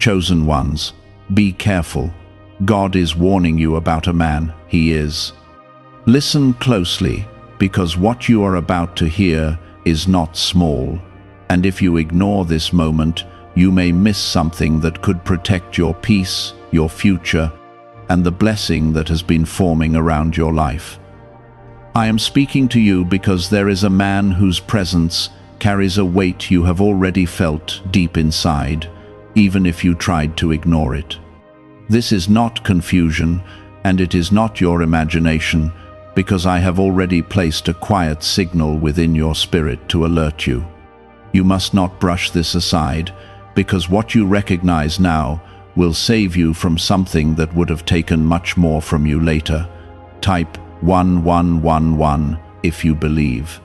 Chosen ones, be careful. God is warning you about a man. He is. Listen closely, because what you are about to hear is not small, and if you ignore this moment, you may miss something that could protect your peace, your future, and the blessing that has been forming around your life. I am speaking to you because there is a man whose presence carries a weight you have already felt deep inside, even if you tried to ignore it. This is not confusion, and it is not your imagination, because I have already placed a quiet signal within your spirit to alert you. You must not brush this aside, because what you recognize now will save you from something that would have taken much more from you later. Type 1111 if you believe.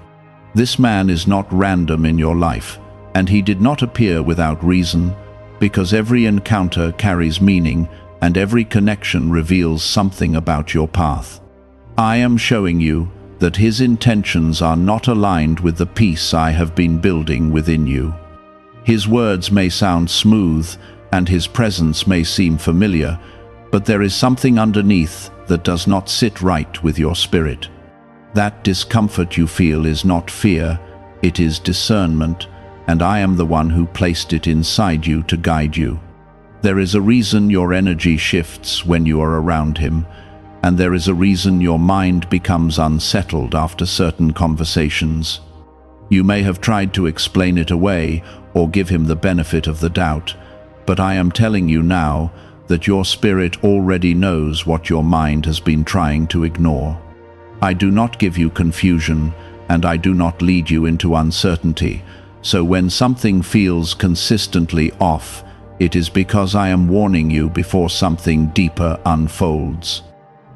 This man is not random in your life, and he did not appear without reason, because every encounter carries meaning and every connection reveals something about your path. I am showing you that his intentions are not aligned with the peace I have been building within you. His words may sound smooth and his presence may seem familiar, but there is something underneath that does not sit right with your spirit. That discomfort you feel is not fear, it is discernment, and I am the one who placed it inside you to guide you. There is a reason your energy shifts when you are around him, and there is a reason your mind becomes unsettled after certain conversations. You may have tried to explain it away or give him the benefit of the doubt, but I am telling you now that your spirit already knows what your mind has been trying to ignore. I do not give you confusion, and I do not lead you into uncertainty, so when something feels consistently off, it is because I am warning you before something deeper unfolds.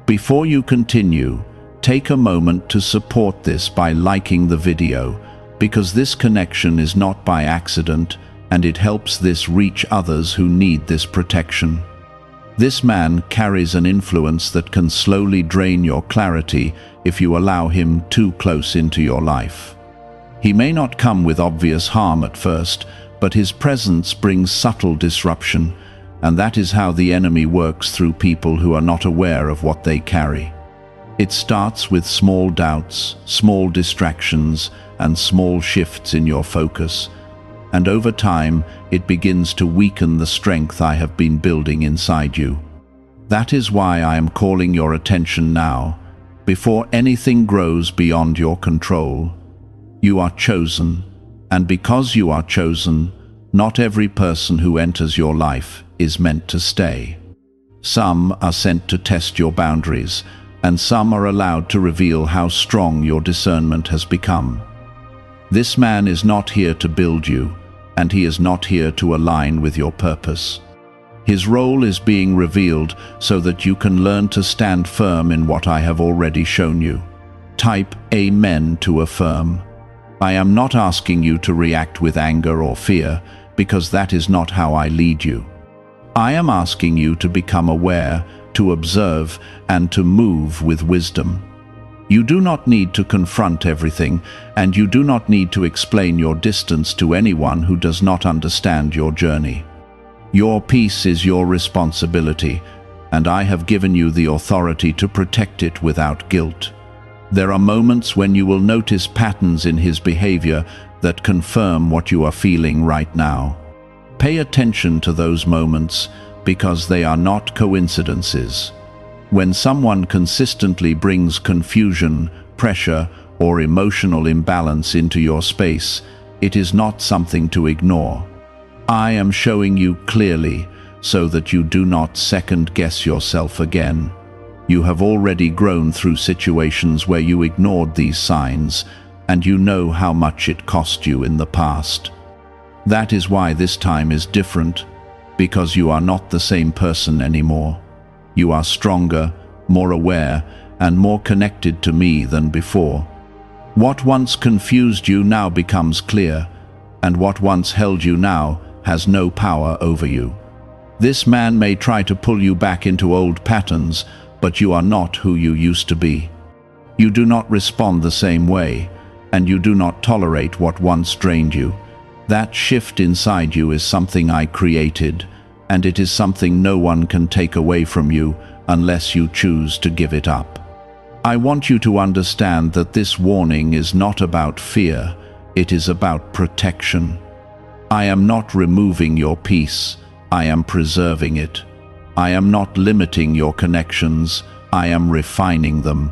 Before you continue, take a moment to support this by liking the video, because this connection is not by accident, and it helps this reach others who need this protection. This man carries an influence that can slowly drain your clarity if you allow him too close into your life. He may not come with obvious harm at first, but his presence brings subtle disruption, and that is how the enemy works through people who are not aware of what they carry. It starts with small doubts, small distractions, and small shifts in your focus, and over time it begins to weaken the strength I have been building inside you. That is why I am calling your attention now, before anything grows beyond your control. You are chosen, and because you are chosen, not every person who enters your life is meant to stay. Some are sent to test your boundaries, and some are allowed to reveal how strong your discernment has become. This man is not here to build you, and he is not here to align with your purpose. His role is being revealed so that you can learn to stand firm in what I have already shown you. Type Amen to affirm. I am not asking you to react with anger or fear, because that is not how I lead you. I am asking you to become aware, to observe, and to move with wisdom. You do not need to confront everything, and you do not need to explain your distance to anyone who does not understand your journey. Your peace is your responsibility, and I have given you the authority to protect it without guilt. There are moments when you will notice patterns in his behavior that confirm what you are feeling right now. Pay attention to those moments, because they are not coincidences. When someone consistently brings confusion, pressure, or emotional imbalance into your space, it is not something to ignore. I am showing you clearly so that you do not second-guess yourself again. You have already grown through situations where you ignored these signs, and you know how much it cost you in the past. That is why this time is different, because you are not the same person anymore. You are stronger, more aware, and more connected to me than before. What once confused you now becomes clear, and what once held you now has no power over you. This man may try to pull you back into old patterns, but you are not who you used to be. You do not respond the same way, and you do not tolerate what once drained you. That shift inside you is something I created, and it is something no one can take away from you unless you choose to give it up. I want you to understand that this warning is not about fear, it is about protection. I am not removing your peace, I am preserving it. I am not limiting your connections, I am refining them.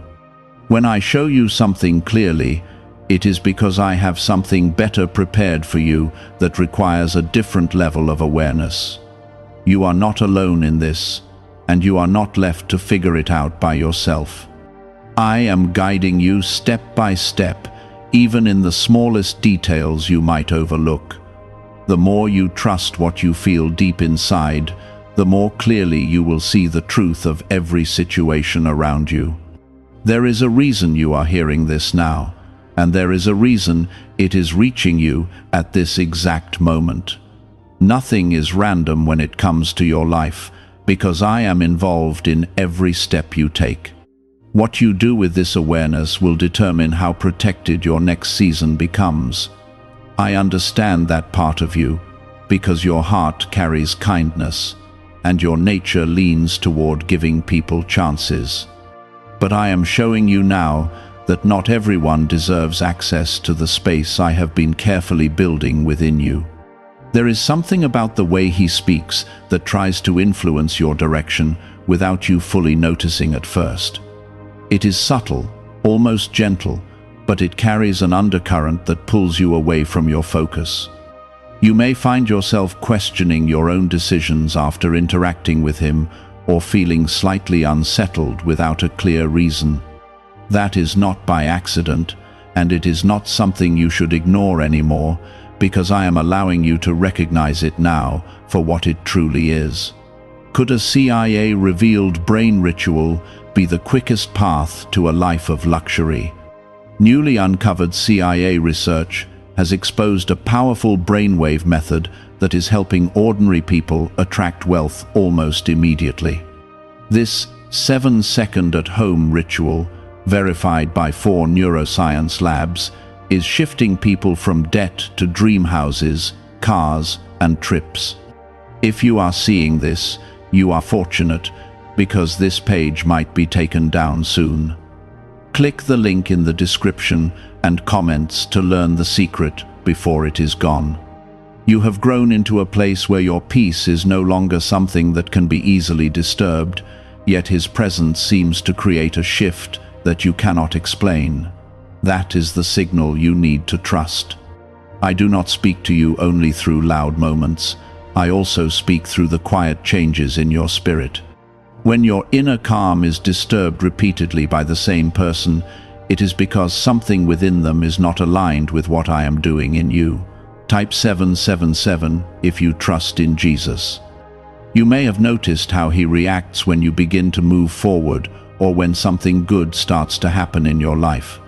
When I show you something clearly, it is because I have something better prepared for you that requires a different level of awareness. You are not alone in this, and you are not left to figure it out by yourself. I am guiding you step by step, even in the smallest details you might overlook. The more you trust what you feel deep inside, the more clearly you will see the truth of every situation around you. There is a reason you are hearing this now, and there is a reason it is reaching you at this exact moment. Nothing is random when it comes to your life, because I am involved in every step you take. What you do with this awareness will determine how protected your next season becomes. I understand that part of you, because your heart carries kindness, and your nature leans toward giving people chances. But I am showing you now that not everyone deserves access to the space I have been carefully building within you. There is something about the way he speaks that tries to influence your direction without you fully noticing at first. It is subtle, almost gentle, but it carries an undercurrent that pulls you away from your focus. You may find yourself questioning your own decisions after interacting with him, or feeling slightly unsettled without a clear reason. That is not by accident, and it is not something you should ignore anymore, because I am allowing you to recognize it now for what it truly is. Could a CIA-revealed brain ritual be the quickest path to a life of luxury? Newly uncovered CIA research has exposed a powerful brainwave method that is helping ordinary people attract wealth almost immediately. This 7-second at-home ritual, verified by 4 neuroscience labs, is shifting people from debt to dream houses, cars, and trips. If you are seeing this, you are fortunate, because this page might be taken down soon. Click the link in the description and comments to learn the secret before it is gone. You have grown into a place where your peace is no longer something that can be easily disturbed, yet his presence seems to create a shift that you cannot explain. That is the signal you need to trust. I do not speak to you only through loud moments. I also speak through the quiet changes in your spirit. When your inner calm is disturbed repeatedly by the same person, it is because something within them is not aligned with what I am doing in you. Type 777 if you trust in Jesus. You may have noticed how he reacts when you begin to move forward or when something good starts to happen in your life.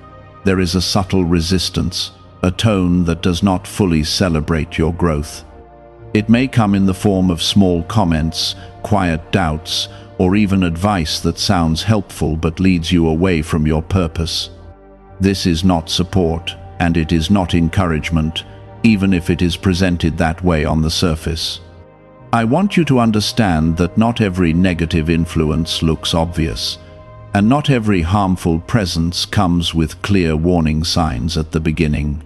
There is a subtle resistance, a tone that does not fully celebrate your growth. It may come in the form of small comments, quiet doubts, or even advice that sounds helpful but leads you away from your purpose. This is not support, and it is not encouragement, even if it is presented that way on the surface. I want you to understand that not every negative influence looks obvious, and not every harmful presence comes with clear warning signs at the beginning.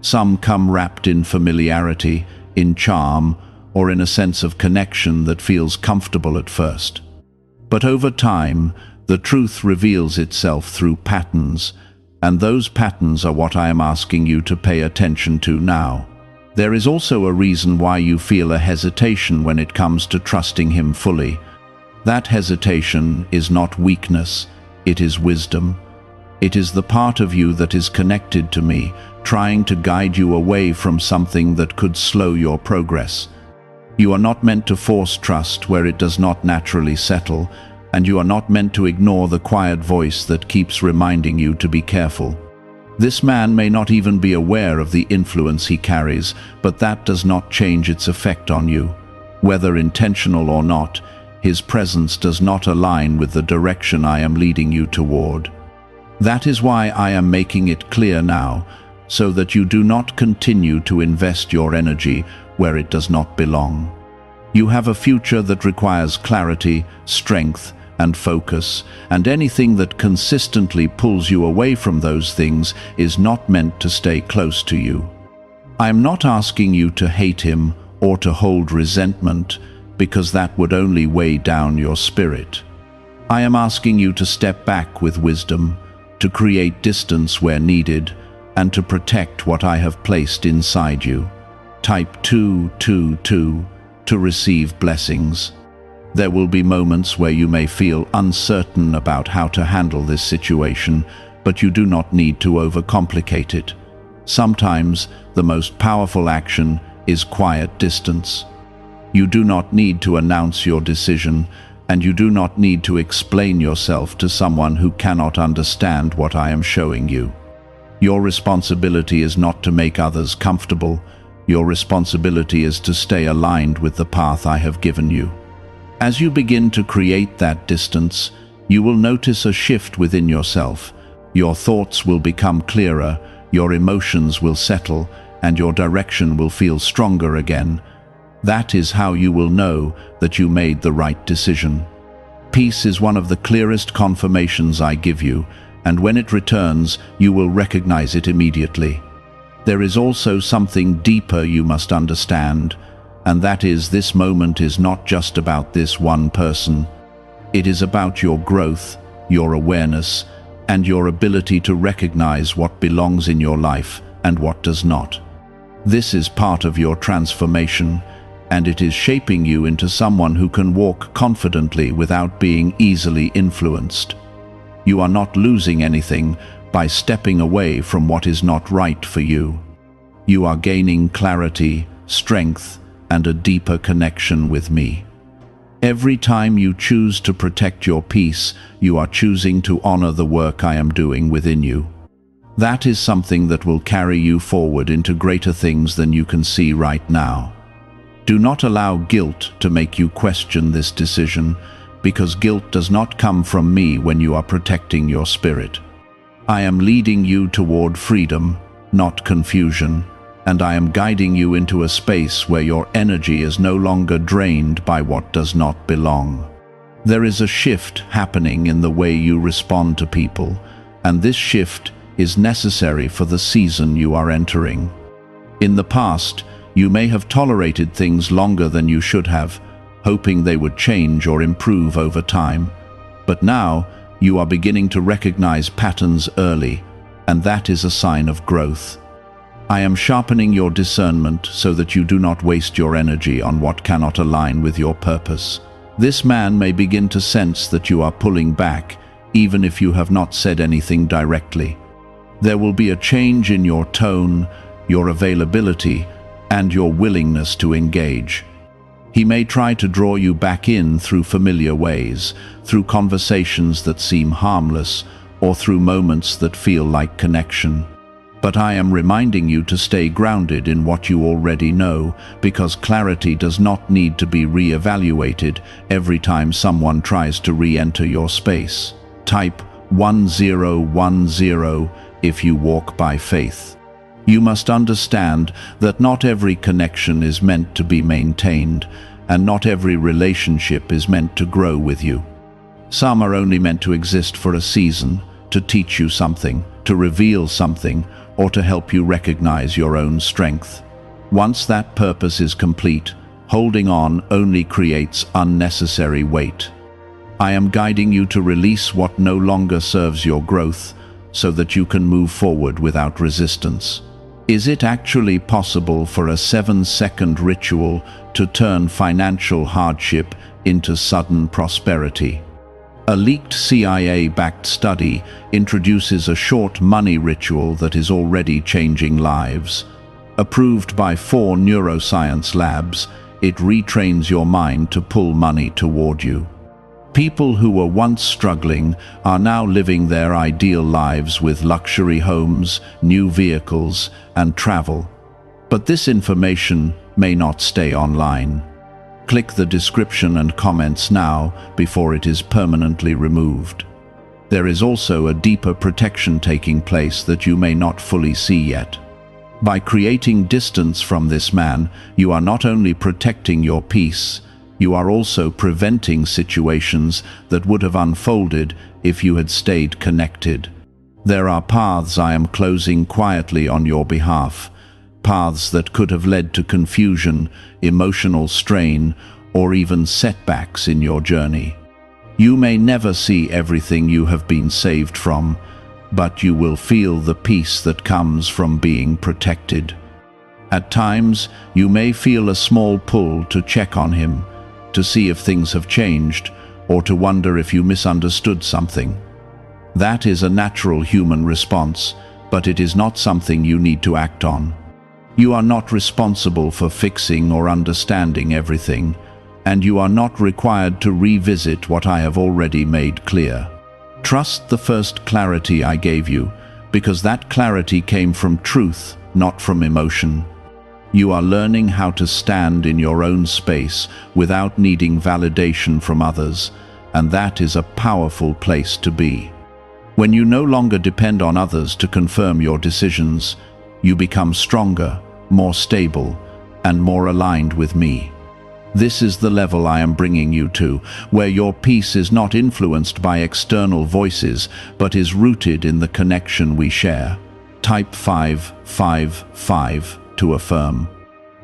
Some come wrapped in familiarity, in charm, or in a sense of connection that feels comfortable at first. But over time, the truth reveals itself through patterns, and those patterns are what I am asking you to pay attention to now. There is also a reason why you feel a hesitation when it comes to trusting him fully. That hesitation is not weakness, it is wisdom. It is the part of you that is connected to me, trying to guide you away from something that could slow your progress. You are not meant to force trust where it does not naturally settle, and you are not meant to ignore the quiet voice that keeps reminding you to be careful. This man may not even be aware of the influence he carries, but that does not change its effect on you. Whether intentional or not, his presence does not align with the direction I am leading you toward. That is why I am making it clear now, so that you do not continue to invest your energy where it does not belong. You have a future that requires clarity, strength, and focus, and anything that consistently pulls you away from those things is not meant to stay close to you. I am not asking you to hate him or to hold resentment, because that would only weigh down your spirit. I am asking you to step back with wisdom, to create distance where needed, and to protect what I have placed inside you. Type 222 to receive blessings. There will be moments where you may feel uncertain about how to handle this situation, but you do not need to overcomplicate it. Sometimes the most powerful action is quiet distance. You do not need to announce your decision, and you do not need to explain yourself to someone who cannot understand what I am showing you. Your responsibility is not to make others comfortable. Your responsibility is to stay aligned with the path I have given you. As you begin to create that distance, you will notice a shift within yourself. Your thoughts will become clearer, your emotions will settle, and your direction will feel stronger again. That is how you will know that you made the right decision. Peace is one of the clearest confirmations I give you, and when it returns, you will recognize it immediately. There is also something deeper you must understand, and that is this moment is not just about this one person. It is about your growth, your awareness, and your ability to recognize what belongs in your life and what does not. This is part of your transformation, and it is shaping you into someone who can walk confidently without being easily influenced. You are not losing anything by stepping away from what is not right for you. You are gaining clarity, strength, and a deeper connection with me. Every time you choose to protect your peace, you are choosing to honor the work I am doing within you. That is something that will carry you forward into greater things than you can see right now. Do not allow guilt to make you question this decision, because guilt does not come from me when you are protecting your spirit. I am leading you toward freedom, not confusion, and I am guiding you into a space where your energy is no longer drained by what does not belong. There is a shift happening in the way you respond to people, and this shift is necessary for the season you are entering. In the past, you may have tolerated things longer than you should have, hoping they would change or improve over time. But now, you are beginning to recognize patterns early, and that is a sign of growth. I am sharpening your discernment so that you do not waste your energy on what cannot align with your purpose. This man may begin to sense that you are pulling back, even if you have not said anything directly. There will be a change in your tone, your availability, and your willingness to engage. He may try to draw you back in through familiar ways, through conversations that seem harmless, or through moments that feel like connection. But I am reminding you to stay grounded in what you already know, because clarity does not need to be re-evaluated every time someone tries to re-enter your space. Type 1010 if you walk by faith. You must understand that not every connection is meant to be maintained, and not every relationship is meant to grow with you. Some are only meant to exist for a season, to teach you something, to reveal something, or to help you recognize your own strength. Once that purpose is complete, holding on only creates unnecessary weight. I am guiding you to release what no longer serves your growth, so that you can move forward without resistance. Is it actually possible for a 7-second ritual to turn financial hardship into sudden prosperity? A leaked CIA-backed study introduces a short money ritual that is already changing lives. Approved by 4 neuroscience labs, it retrains your mind to pull money toward you. People who were once struggling are now living their ideal lives with luxury homes, new vehicles, and travel. But this information may not stay online. Click the description and comments now before it is permanently removed. There is also a deeper protection taking place that you may not fully see yet. By creating distance from this man, you are not only protecting your peace, You are also preventing situations that would have unfolded if you had stayed connected. There are paths I am closing quietly on your behalf, paths that could have led to confusion, emotional strain, or even setbacks in your journey. You may never see everything you have been saved from, but you will feel the peace that comes from being protected. At times, you may feel a small pull to check on him, to see if things have changed, or to wonder if you misunderstood something. That is a natural human response, but it is not something you need to act on. You are not responsible for fixing or understanding everything, and you are not required to revisit what I have already made clear. Trust the first clarity I gave you, because that clarity came from truth, not from emotion. You are learning how to stand in your own space without needing validation from others, and that is a powerful place to be. When you no longer depend on others to confirm your decisions, you become stronger, more stable, and more aligned with me. This is the level I am bringing you to, where your peace is not influenced by external voices, but is rooted in the connection we share. Type 555 to affirm.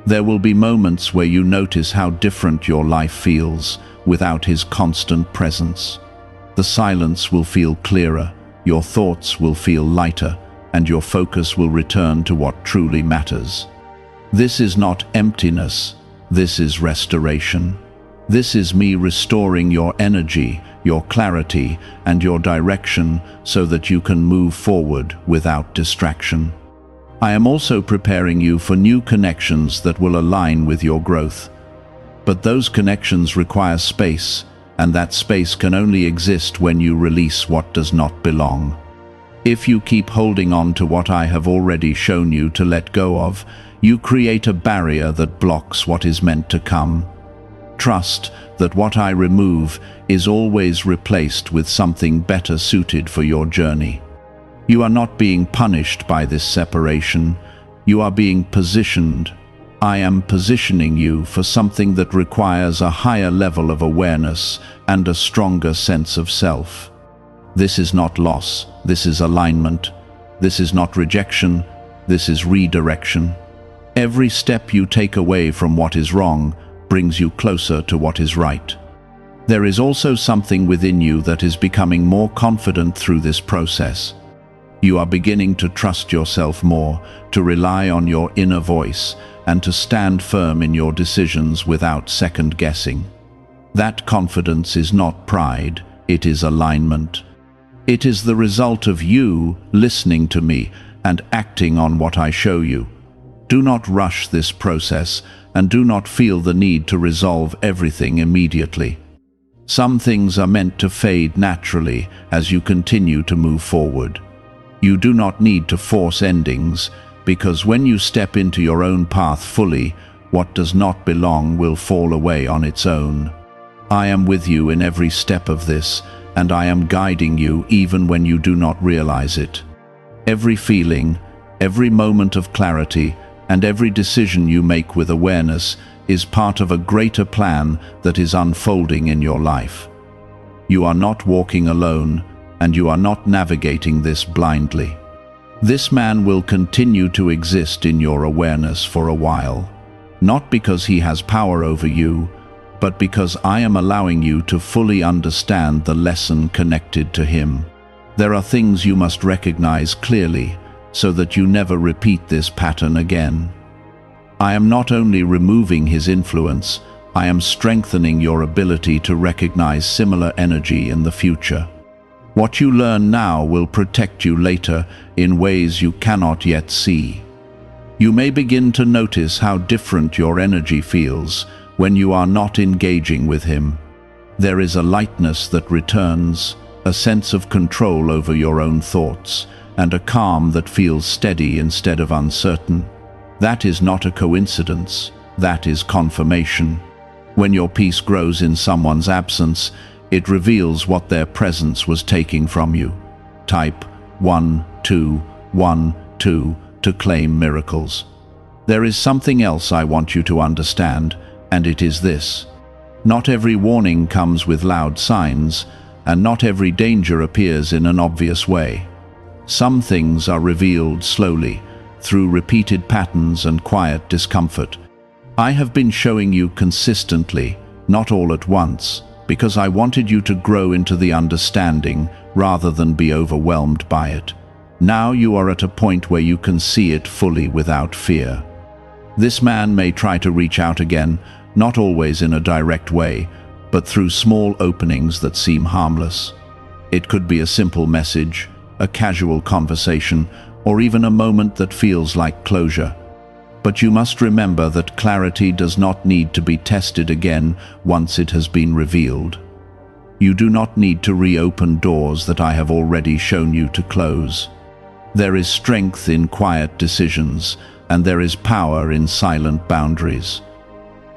There will be moments where you notice how different your life feels without his constant presence. The silence will feel clearer, your thoughts will feel lighter, and your focus will return to what truly matters. This is not emptiness. This is restoration. This is me restoring your energy, your clarity, and your direction so that you can move forward without distraction. I am also preparing you for new connections that will align with your growth. But those connections require space, and that space can only exist when you release what does not belong. If you keep holding on to what I have already shown you to let go of, you create a barrier that blocks what is meant to come. Trust that what I remove is always replaced with something better suited for your journey. You are not being punished by this separation. You are being positioned. I am positioning you for something that requires a higher level of awareness and a stronger sense of self. This is not loss. This is alignment. This is not rejection. This is redirection. Every step you take away from what is wrong brings you closer to what is right. There is also something within you that is becoming more confident through this process. You are beginning to trust yourself more, to rely on your inner voice, and to stand firm in your decisions without second-guessing. That confidence is not pride, it is alignment. It is the result of you listening to me and acting on what I show you. Do not rush this process, and do not feel the need to resolve everything immediately. Some things are meant to fade naturally as you continue to move forward. You do not need to force endings, because when you step into your own path fully, what does not belong will fall away on its own. I am with you in every step of this, and I am guiding you even when you do not realize it. Every feeling, every moment of clarity, and every decision you make with awareness is part of a greater plan that is unfolding in your life. You are not walking alone, and you are not navigating this blindly. This man will continue to exist in your awareness for a while, not because he has power over you, but because I am allowing you to fully understand the lesson connected to him. There are things you must recognize clearly, so that you never repeat this pattern again. I am not only removing his influence, I am strengthening your ability to recognize similar energy in the future. What you learn now will protect you later in ways you cannot yet see. You may begin to notice how different your energy feels when you are not engaging with him. There is a lightness that returns, a sense of control over your own thoughts, and a calm that feels steady instead of uncertain. That is not a coincidence, that is confirmation. When your peace grows in someone's absence, it reveals what their presence was taking from you. Type 1212 to claim miracles. There is something else I want you to understand, and it is this. Not every warning comes with loud signs, and not every danger appears in an obvious way. Some things are revealed slowly, through repeated patterns and quiet discomfort. I have been showing you consistently, not all at once, because I wanted you to grow into the understanding rather than be overwhelmed by it. Now you are at a point where you can see it fully without fear. This man may try to reach out again, not always in a direct way, but through small openings that seem harmless. It could be a simple message, a casual conversation, or even a moment that feels like closure. But you must remember that clarity does not need to be tested again once it has been revealed. You do not need to reopen doors that I have already shown you to close. There is strength in quiet decisions, and there is power in silent boundaries.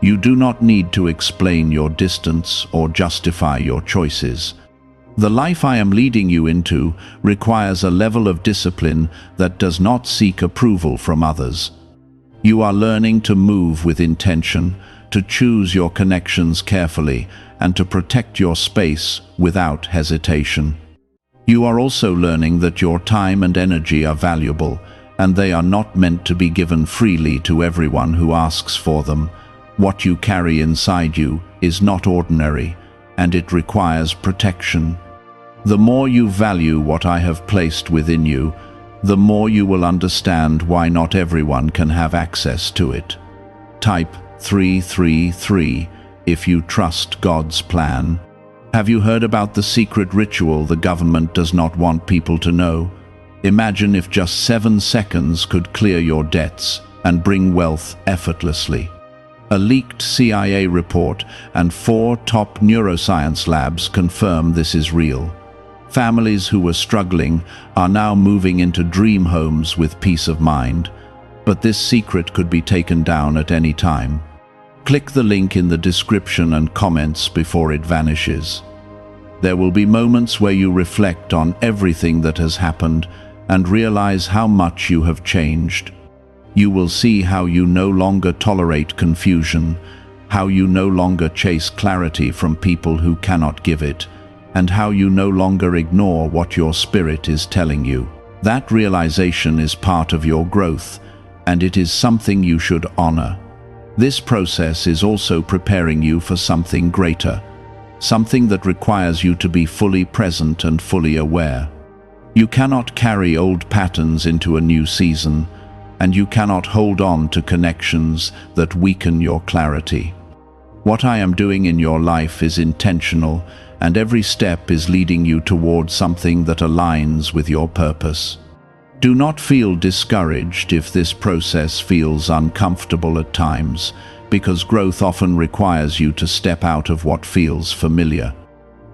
You do not need to explain your distance or justify your choices. The life I am leading you into requires a level of discipline that does not seek approval from others. You are learning to move with intention, to choose your connections carefully, and to protect your space without hesitation. You are also learning that your time and energy are valuable, and they are not meant to be given freely to everyone who asks for them. What you carry inside you is not ordinary, and it requires protection. The more you value what I have placed within you, the more you will understand why not everyone can have access to it. Type 333 if you trust God's plan. Have you heard about the secret ritual the government does not want people to know? Imagine if just 7 seconds could clear your debts and bring wealth effortlessly. A leaked CIA report and 4 top neuroscience labs confirm this is real. Families who were struggling are now moving into dream homes with peace of mind, but this secret could be taken down at any time. Click the link in the description and comments before it vanishes. There will be moments where you reflect on everything that has happened and realize how much you have changed. You will see how you no longer tolerate confusion, how you no longer chase clarity from people who cannot give it, and how you no longer ignore what your spirit is telling you. That realization is part of your growth, and it is something you should honor. This process is also preparing you for something greater, something that requires you to be fully present and fully aware. You cannot carry old patterns into a new season, and you cannot hold on to connections that weaken your clarity. What I am doing in your life is intentional, and every step is leading you towards something that aligns with your purpose. Do not feel discouraged if this process feels uncomfortable at times, because growth often requires you to step out of what feels familiar.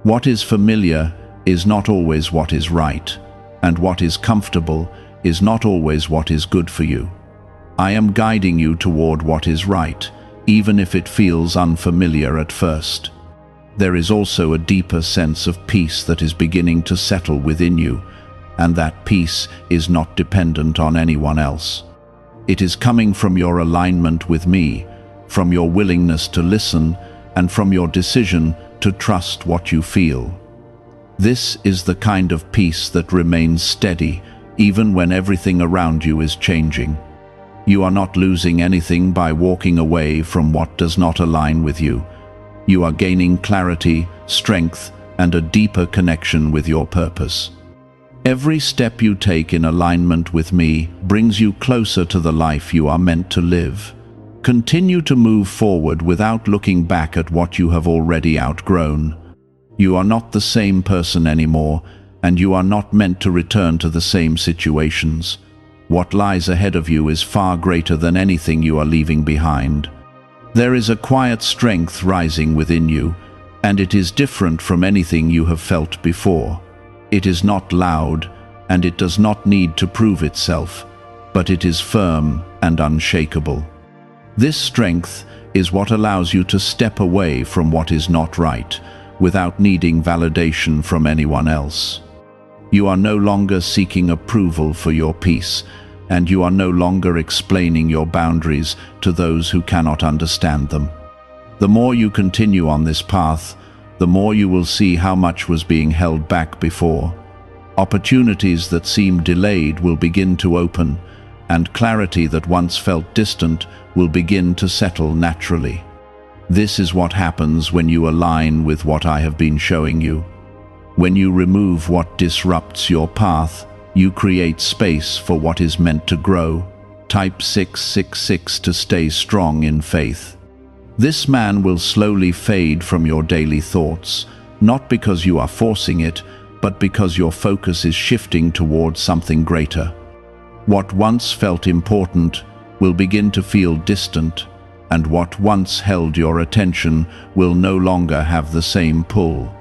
What is familiar is not always what is right, and what is comfortable is not always what is good for you. I am guiding you toward what is right, even if it feels unfamiliar at first. There is also a deeper sense of peace that is beginning to settle within you, and that peace is not dependent on anyone else. It is coming from your alignment with me, from your willingness to listen, and from your decision to trust what you feel. This is the kind of peace that remains steady, even when everything around you is changing. You are not losing anything by walking away from what does not align with you. You are gaining clarity, strength, and a deeper connection with your purpose. Every step you take in alignment with me brings you closer to the life you are meant to live. Continue to move forward without looking back at what you have already outgrown. You are not the same person anymore, and you are not meant to return to the same situations. What lies ahead of you is far greater than anything you are leaving behind. There is a quiet strength rising within you, and it is different from anything you have felt before. It is not loud, and it does not need to prove itself, but it is firm and unshakable. This strength is what allows you to step away from what is not right, without needing validation from anyone else. You are no longer seeking approval for your peace, and you are no longer explaining your boundaries to those who cannot understand them. The more you continue on this path, the more you will see how much was being held back before. Opportunities that seemed delayed will begin to open, and clarity that once felt distant will begin to settle naturally. This is what happens when you align with what I have been showing you. When you remove what disrupts your path, you create space for what is meant to grow. Type 666 to stay strong in faith. This man will slowly fade from your daily thoughts, not because you are forcing it, but because your focus is shifting towards something greater. What once felt important will begin to feel distant, and what once held your attention will no longer have the same pull.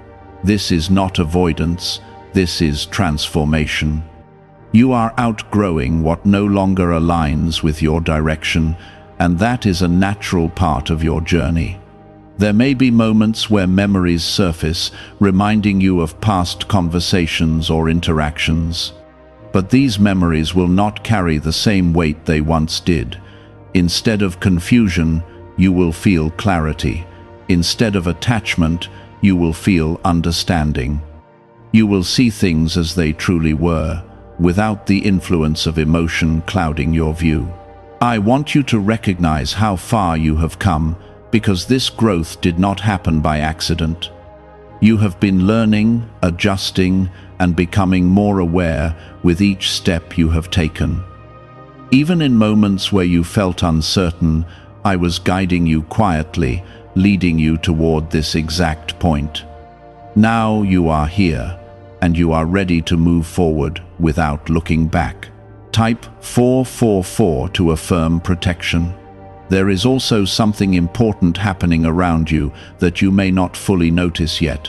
This is not avoidance, this is transformation. You are outgrowing what no longer aligns with your direction, and that is a natural part of your journey. There may be moments where memories surface, reminding you of past conversations or interactions. But these memories will not carry the same weight they once did. Instead of confusion, you will feel clarity. Instead of attachment, you will feel understanding. You will see things as they truly were, without the influence of emotion clouding your view. I want you to recognize how far you have come, because this growth did not happen by accident. You have been learning, adjusting, and becoming more aware with each step you have taken. Even in moments where you felt uncertain, I was guiding you quietly, leading you toward this exact point. Now you are here, and you are ready to move forward without looking back. Type 444 to affirm protection. There is also something important happening around you that you may not fully notice yet.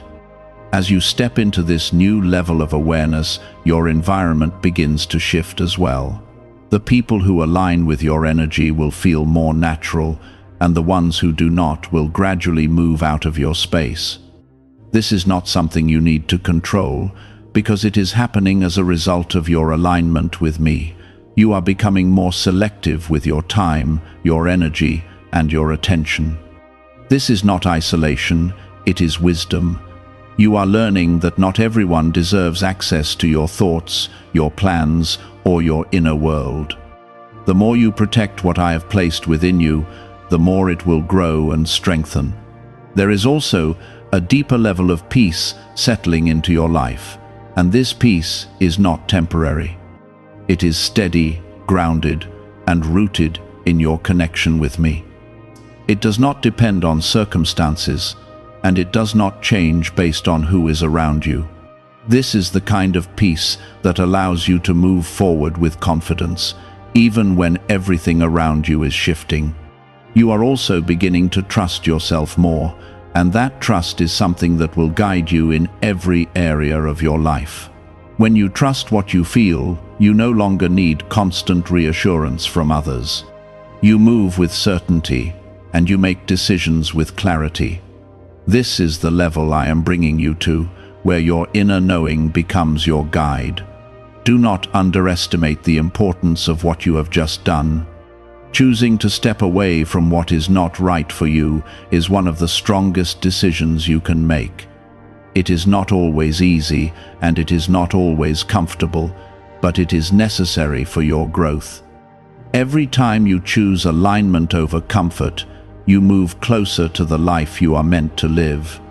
As you step into this new level of awareness, your environment begins to shift as well. The people who align with your energy will feel more natural, and the ones who do not will gradually move out of your space. This is not something you need to control, because it is happening as a result of your alignment with me. You are becoming more selective with your time, your energy, and your attention. This is not isolation, it is wisdom. You are learning that not everyone deserves access to your thoughts, your plans, or your inner world. The more you protect what I have placed within you, the more it will grow and strengthen. There is also a deeper level of peace settling into your life. And this peace is not temporary. It is steady, grounded, and rooted in your connection with me. It does not depend on circumstances, and it does not change based on who is around you. This is the kind of peace that allows you to move forward with confidence, even when everything around you is shifting. You are also beginning to trust yourself more, and that trust is something that will guide you in every area of your life. When you trust what you feel, you no longer need constant reassurance from others. You move with certainty, and you make decisions with clarity. This is the level I am bringing you to, where your inner knowing becomes your guide. Do not underestimate the importance of what you have just done. Choosing to step away from what is not right for you is one of the strongest decisions you can make. It is not always easy, and it is not always comfortable, but it is necessary for your growth. Every time you choose alignment over comfort, you move closer to the life you are meant to live.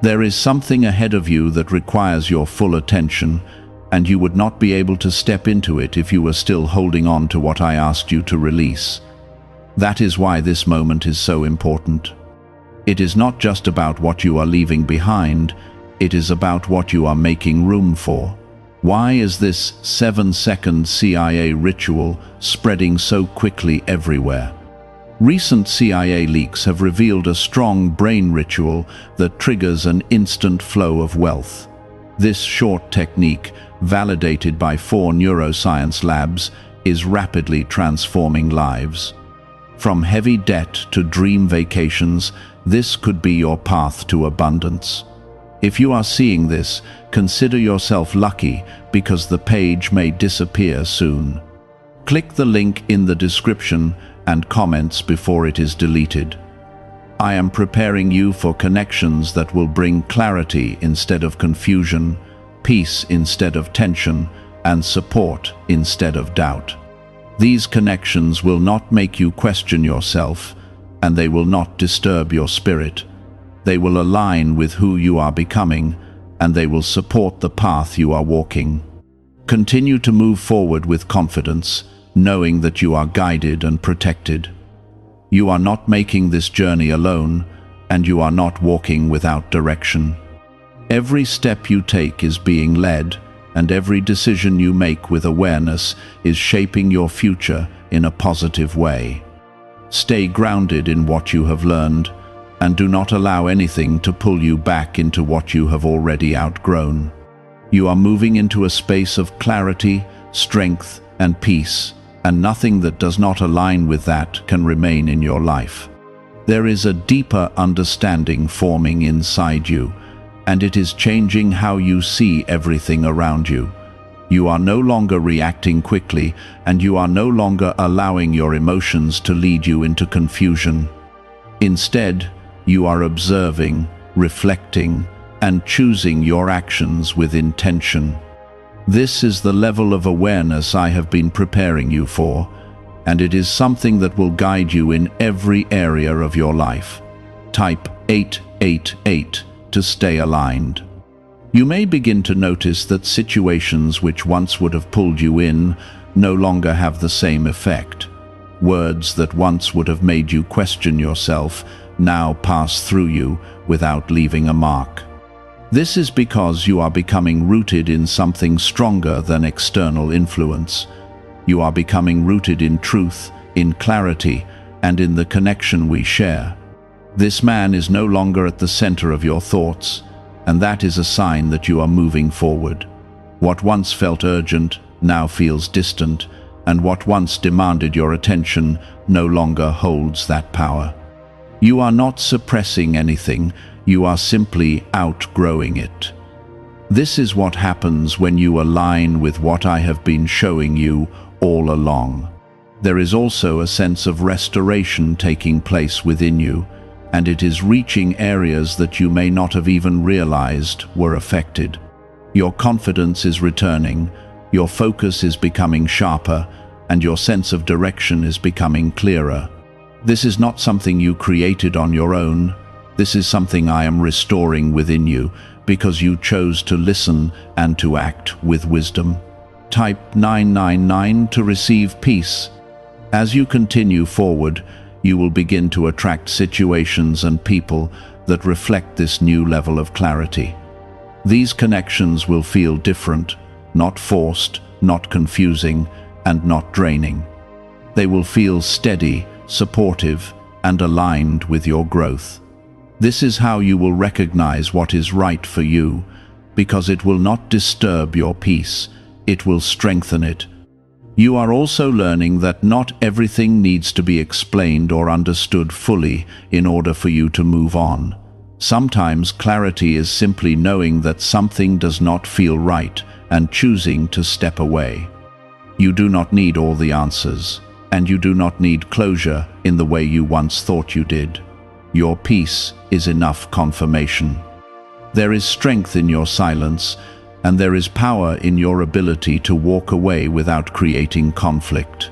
There is something ahead of you that requires your full attention, and you would not be able to step into it if you were still holding on to what I asked you to release. That is why this moment is so important. It is not just about what you are leaving behind, it is about what you are making room for. Why is this 7-second CIA ritual spreading so quickly everywhere? Recent CIA leaks have revealed a strong brain ritual that triggers an instant flow of wealth. This short technique, validated by 4 neuroscience labs, is rapidly transforming lives. From heavy debt to dream vacations, this could be your path to abundance. If you are seeing this, consider yourself lucky because the page may disappear soon. Click the link in the description and comments before it is deleted. I am preparing you for connections that will bring clarity instead of confusion, peace instead of tension, and support instead of doubt. These connections will not make you question yourself, and they will not disturb your spirit. They will align with who you are becoming, and they will support the path you are walking. Continue to move forward with confidence, knowing that you are guided and protected. You are not making this journey alone, and you are not walking without direction. Every step you take is being led, and every decision you make with awareness is shaping your future in a positive way. Stay grounded in what you have learned, and do not allow anything to pull you back into what you have already outgrown. You are moving into a space of clarity, strength, and peace, and nothing that does not align with that can remain in your life. There is a deeper understanding forming inside you, and it is changing how you see everything around you. You are no longer reacting quickly, and you are no longer allowing your emotions to lead you into confusion. Instead, you are observing, reflecting, and choosing your actions with intention. This is the level of awareness I have been preparing you for, and it is something that will guide you in every area of your life. Type 888 to stay aligned. You may begin to notice that situations which once would have pulled you in no longer have the same effect. Words that once would have made you question yourself now pass through you without leaving a mark. This is because you are becoming rooted in something stronger than external influence. You are becoming rooted in truth, in clarity, and in the connection we share. This man is no longer at the center of your thoughts, and that is a sign that you are moving forward. What once felt urgent now feels distant, and what once demanded your attention no longer holds that power. You are not suppressing anything, you are simply outgrowing it. This is what happens when you align with what I have been showing you all along. There is also a sense of restoration taking place within you, and it is reaching areas that you may not have even realized were affected. Your confidence is returning, your focus is becoming sharper, and your sense of direction is becoming clearer. This is not something you created on your own. This is something I am restoring within you because you chose to listen and to act with wisdom. Type 999 to receive peace. As you continue forward, you will begin to attract situations and people that reflect this new level of clarity. These connections will feel different, not forced, not confusing, and not draining. They will feel steady, supportive, and aligned with your growth. This is how you will recognize what is right for you, because it will not disturb your peace, it will strengthen it. You are also learning that not everything needs to be explained or understood fully in order for you to move on. Sometimes clarity is simply knowing that something does not feel right and choosing to step away. You do not need all the answers, and you do not need closure in the way you once thought you did. Your peace is enough confirmation. There is strength in your silence, and there is power in your ability to walk away without creating conflict.